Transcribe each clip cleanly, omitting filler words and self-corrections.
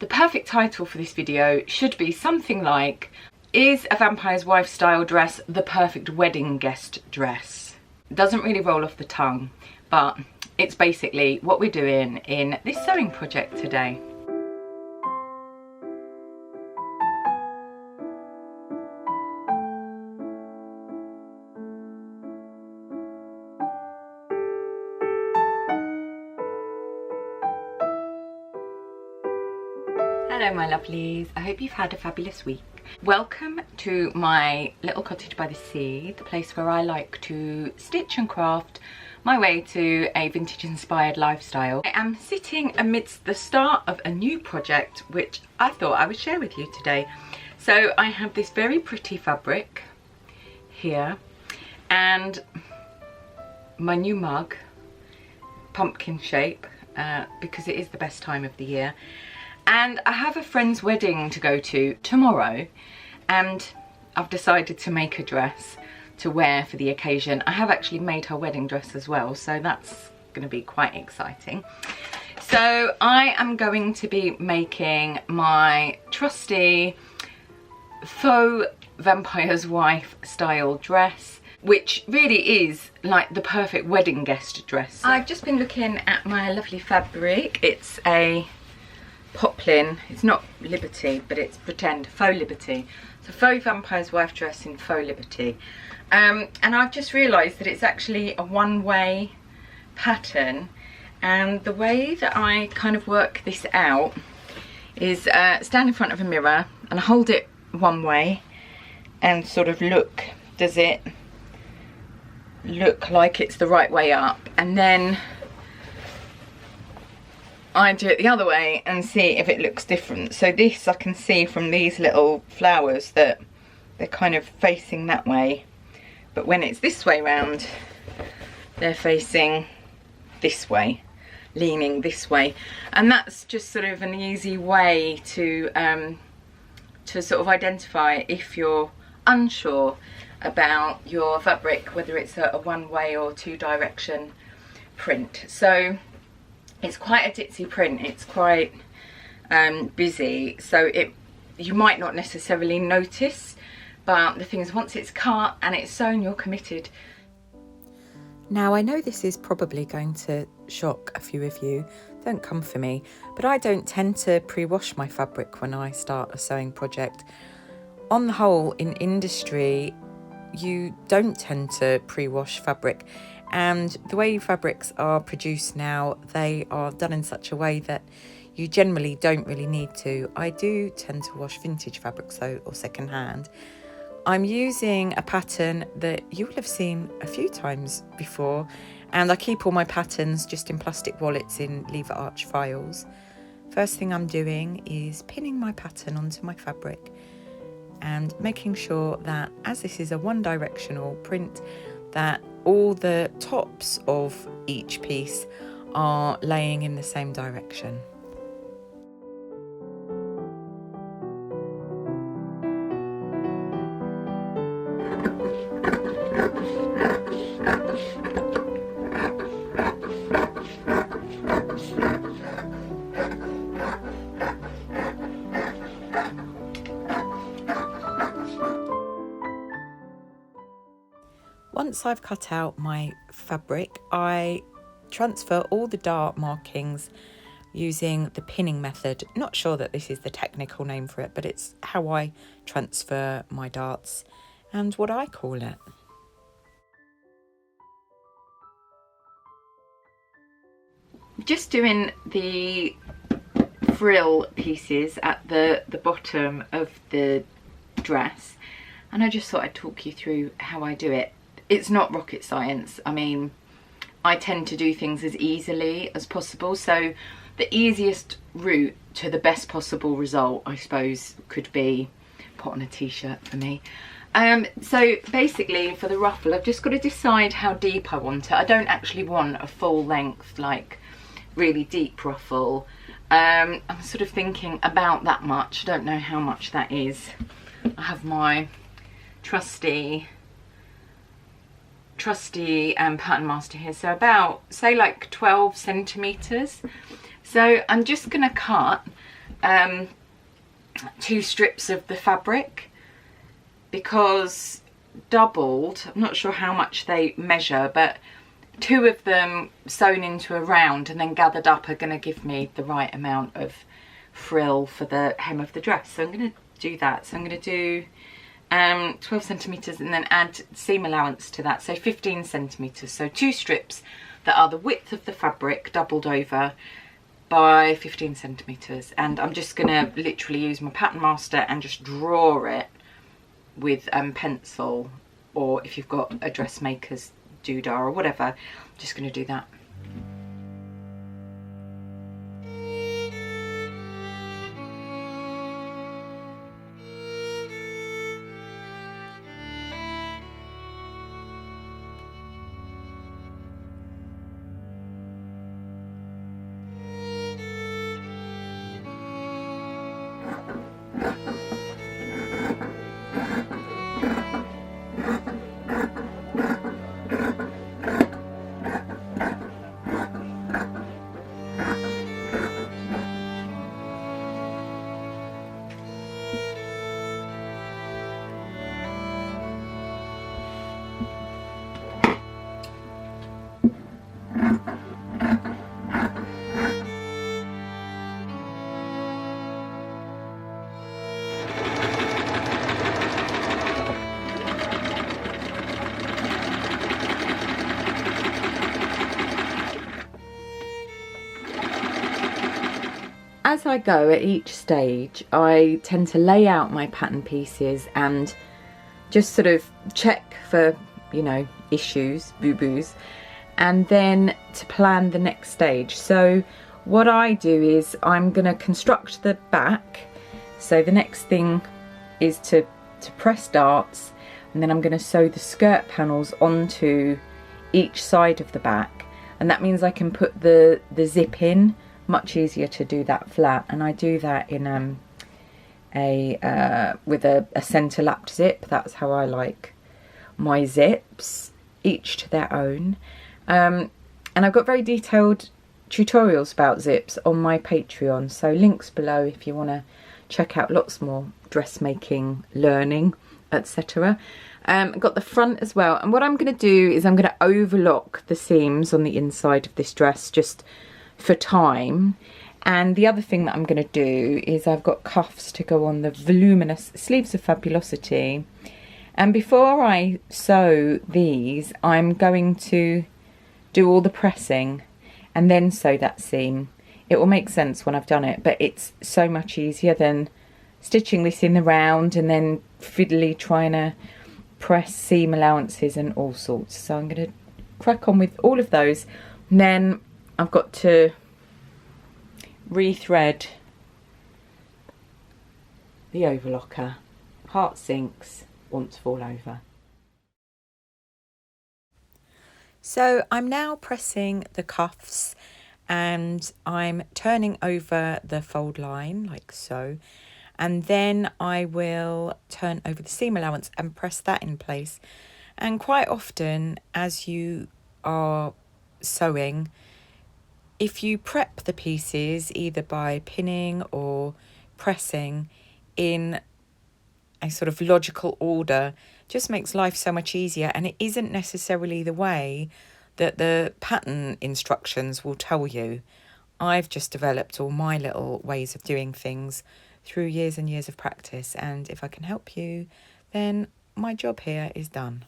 The perfect title for this video should be something like, is a vampire's wife style dress the perfect wedding guest dress? Doesn't really roll off the tongue, but it's basically what we're doing in this sewing project today. Hello my lovelies, I hope you've had a fabulous week. Welcome to my little cottage by the sea, the place where I like to stitch and craft my way to a vintage inspired lifestyle. I am sitting amidst the start of a new project which I thought I would share with you today. So I have this very pretty fabric here and my new mug, pumpkin shape, because it is the best time of the year. And I have a friend's wedding to go to tomorrow and I've decided to make a dress to wear for the occasion. I have actually made her wedding dress as well, so that's going to be quite exciting. So I am going to be making my trusty faux vampire's wife style dress, which really is like the perfect wedding guest dress. I've just been looking at my lovely fabric. It's a poplin, it's not Liberty, but it's pretend faux Liberty. So faux vampire's wife dress in faux Liberty. And I've just realised that it's actually a one-way pattern, and the way that I kind of work this out is stand in front of a mirror and hold it one way and sort of look, does it look like it's the right way up, and then I do it the other way and see if it looks different. So this I can see from these little flowers that they're kind of facing that way, but when it's this way round they're facing this way, leaning this way, and that's just sort of an easy way to sort of identify if you're unsure about your fabric, whether it's a one-way or two-direction print. So it's quite a ditzy print, it's quite busy, so you might not necessarily notice, but the thing is, once it's cut and it's sewn, you're committed. Now I know this is probably going to shock a few of you, don't come for me, but I don't tend to pre-wash my fabric when I start a sewing project. On the whole, in industry, you don't tend to pre-wash fabric. And the way fabrics are produced now, they are done in such a way that you generally don't really need to. I do tend to wash vintage fabrics though, or second hand. I'm using a pattern that you will have seen a few times before, and I keep all my patterns just in plastic wallets in lever arch files. First thing I'm doing is pinning my pattern onto my fabric and making sure that, as this is a one-directional print, that all the tops of each piece are laying in the same direction. Once I've cut out my fabric, I transfer all the dart markings using the pinning method. Not sure that this is the technical name for it, but it's how I transfer my darts and what I call it. Just doing the frill pieces at the bottom of the dress, and I just thought I'd talk you through how I do it. It's not rocket science. I mean, I tend to do things as easily as possible, so the easiest route to the best possible result, I suppose, could be put on a t-shirt for me. So basically for the ruffle, I've just got to decide how deep I want it. I don't actually want a full length, like really deep ruffle. I'm sort of thinking about that much. I don't know how much that is. I have my trusty pattern master here, so about, say, like 12 centimeters. So I'm just gonna cut 2 strips of the fabric, because doubled, I'm not sure how much they measure, but 2 of them sewn into a round and then gathered up are going to give me the right amount of frill for the hem of the dress. So I'm going to do that. So I'm going to do 12 centimeters and then add seam allowance to that, so 15 centimeters. So 2 strips that are the width of the fabric doubled over by 15 centimeters, and I'm just going to literally use my pattern master and just draw it with pencil, or if you've got a dressmaker's doodah or whatever, I'm just going to do that. As I go at each stage, I tend to lay out my pattern pieces and just sort of check for, you know, issues, boo-boos, and then to plan the next stage. So what I do is I'm going to construct the back. So the next thing is to press darts, and then I'm going to sew the skirt panels onto each side of the back, and that means I can put the zip in. Much easier to do that flat, and I do that in with a centre lapped zip. That's how I like my zips, each to their own. And I've got very detailed tutorials about zips on my Patreon, so links below if you want to check out lots more dressmaking, learning, etc. I've got the front as well, and what I'm going to do is I'm going to overlock the seams on the inside of this dress just for time. And the other thing that I'm going to do is I've got cuffs to go on the voluminous sleeves of Fabulosity, and before I sew these I'm going to do all the pressing and then sew that seam. It will make sense when I've done it, but it's so much easier than stitching this in the round and then fiddly trying to press seam allowances and all sorts. So I'm going to crack on with all of those, and then I've got to rethread the overlocker. Heart sinks, want to fall over. So I'm now pressing the cuffs and I'm turning over the fold line like so, and then I will turn over the seam allowance and press that in place. And quite often as you are sewing, if you prep the pieces either by pinning or pressing in a sort of logical order, just makes life so much easier, and it isn't necessarily the way that the pattern instructions will tell you. I've just developed all my little ways of doing things through years and years of practice, and if I can help you, then my job here is done.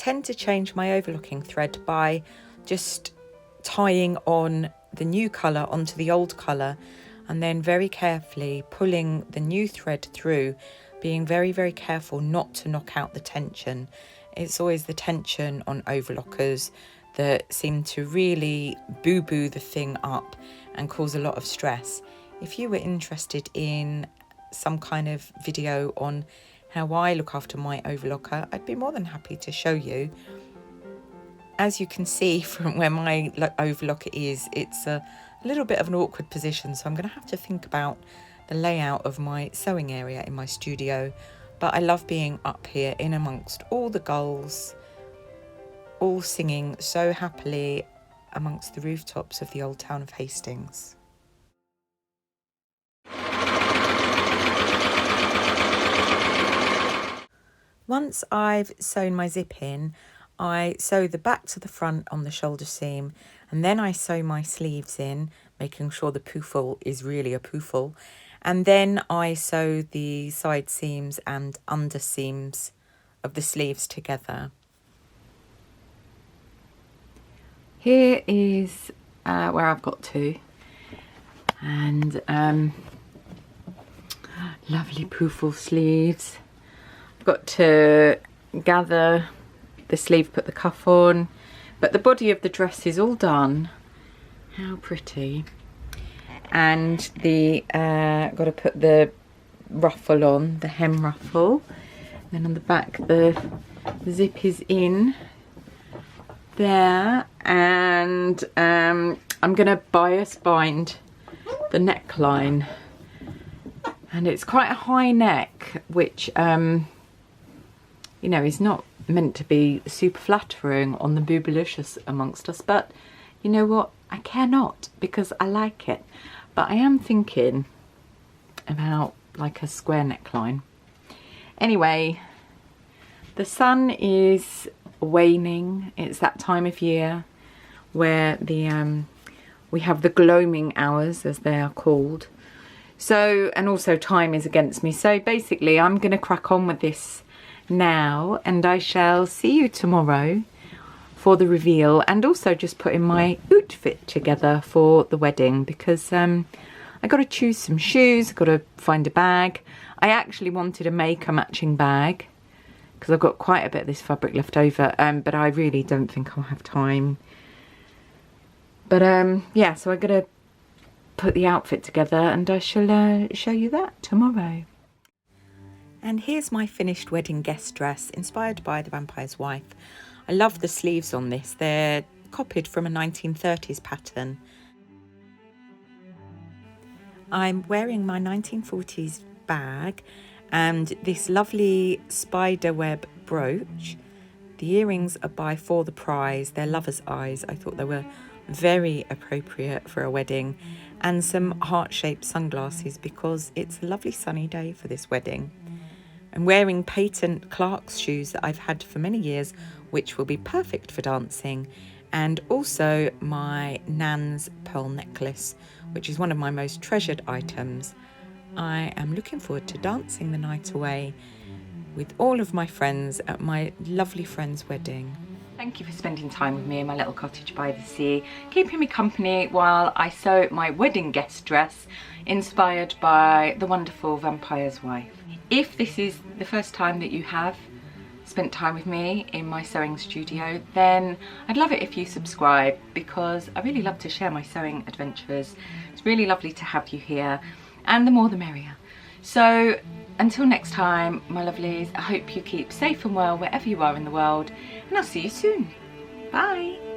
tend to change my overlocking thread by just tying on the new colour onto the old colour, and then very carefully pulling the new thread through, being very, very careful not to knock out the tension. It's always the tension on overlockers that seem to really boo-boo the thing up and cause a lot of stress. If you were interested in some kind of video on how I look after my overlocker, I'd be more than happy to show you. As you can see from where my overlocker is, it's a little bit of an awkward position, so I'm going to have to think about the layout of my sewing area in my studio. But I love being up here in amongst all the gulls, all singing so happily amongst the rooftops of the old town of Hastings. Once I've sewn my zip in, I sew the back to the front on the shoulder seam, and then I sew my sleeves in, making sure the poofle is really a poofle, and then I sew the side seams and under seams of the sleeves together. Here is where I've got to, and lovely poofle sleeves. I've got to gather the sleeve, put the cuff on, but the body of the dress is all done. How pretty. And the got to put the ruffle on, the hem ruffle. Then on the back the zip is in there, and I'm gonna bias bind the neckline, and it's quite a high neck, which you know, is not meant to be super flattering on the boobalicious amongst us, but you know what, I care not, because I like it. But I am thinking about like a square neckline. Anyway, the sun is waning. It's that time of year where the we have the gloaming hours, as they are called. So, and also time is against me. So basically I'm going to crack on with this now, and I shall see you tomorrow for the reveal, and also just putting my outfit together for the wedding, because I got to choose some shoes, I got to find a bag. I actually wanted to make a matching bag because I've got quite a bit of this fabric left over, but I really don't think I'll have time. But yeah, so I'm gonna put the outfit together, and I shall show you that tomorrow. And here's my finished wedding guest dress, inspired by The Vampire's Wife. I love the sleeves on this. They're copied from a 1930s pattern. I'm wearing my 1940s bag and this lovely spiderweb brooch. The earrings are by For the Prize. They're lover's eyes. I thought they were very appropriate for a wedding. And some heart-shaped sunglasses, because it's a lovely sunny day for this wedding. I'm wearing patent Clark's shoes that I've had for many years, which will be perfect for dancing, and also my Nan's pearl necklace, which is one of my most treasured items. I am looking forward to dancing the night away with all of my friends at my lovely friend's wedding. Thank you for spending time with me in my little cottage by the sea, keeping me company while I sew my wedding guest dress inspired by the wonderful Vampire's Wife. If this is the first time that you have spent time with me in my sewing studio, then I'd love it if you subscribe, because I really love to share my sewing adventures. It's really lovely to have you here, and the more the merrier. So until next time, my lovelies, I hope you keep safe and well wherever you are in the world, and I'll see you soon. Bye.